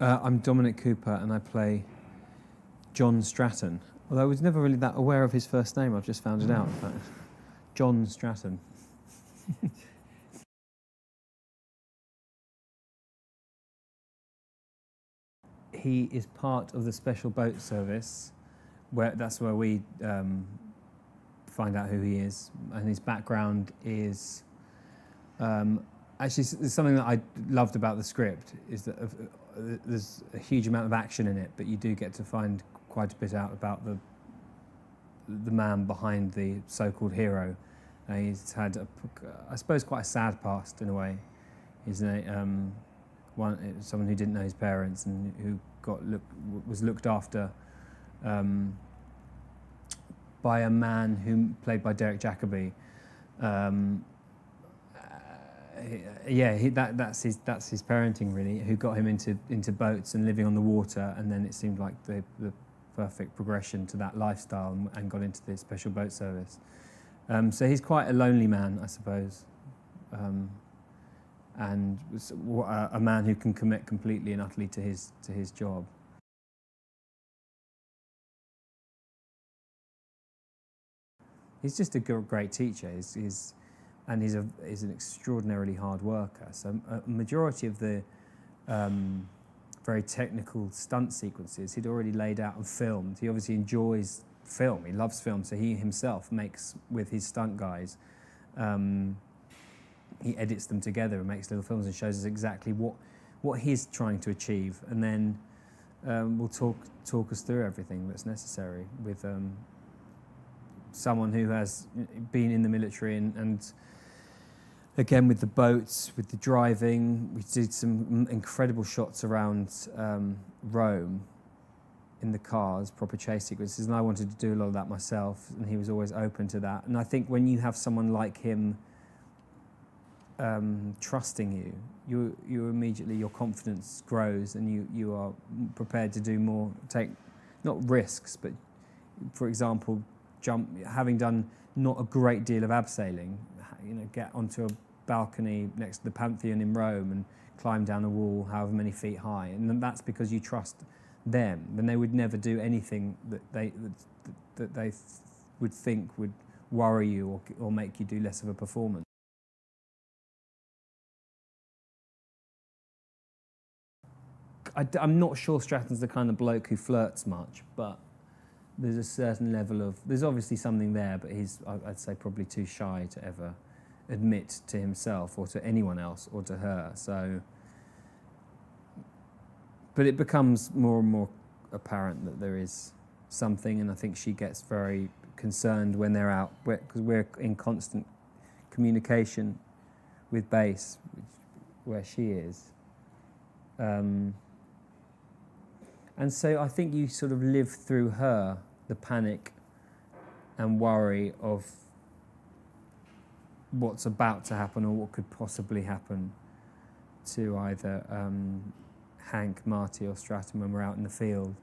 I'm Dominic Cooper and I play John Stratton. Although I was never really that aware of his first name, I've just found it out. But John Stratton. He is part of the special boat service, that's where we find out who he is, and his background is actually something that I loved about the script is that there's a huge amount of action in it, but you do get to find quite a bit out about the man behind the so-called hero. He's had, I suppose, quite a sad past in a way. He's someone who didn't know his parents and who was looked after by a man who played by Derek Jacobi. That's his parenting really, who got him into boats and living on the water, and then it seemed like the perfect progression to that lifestyle, and got into the special boat service. So he's quite a lonely man, I suppose, and a man who can commit completely and utterly to his job. He's just a great teacher. He's an extraordinarily hard worker. So a majority of the very technical stunt sequences he'd already laid out and filmed. He obviously enjoys film. He loves film, so he himself makes, with his stunt guys, he edits them together and makes little films and shows us exactly what he's trying to achieve, and then will talk us through everything that's necessary with someone who has been in the military and again with the boats, with the driving. We did some incredible shots around Rome in the cars, proper chase sequences, and I wanted to do a lot of that myself, and he was always open to that. And I think when you have someone like him trusting you immediately, your confidence grows, and you are prepared to do more, take not risks, but for example, having done not a great deal of abseiling, get onto a balcony next to the Pantheon in Rome and climb down a wall however many feet high, and then that's because you trust them. Then they would never do anything that they would think would worry you or make you do less of a performance. I'm not sure Stratton's the kind of bloke who flirts much, but there's a certain level of, there's obviously something there, but I'd say probably too shy to ever admit to himself or to anyone else or to her. So, but it becomes more and more apparent that there is something, and I think she gets very concerned when they're out, because we're in constant communication with base, where she is. And so I think you sort of live through her, the panic and worry of what's about to happen or what could possibly happen to either Hank, Marty or Stratton when we're out in the field.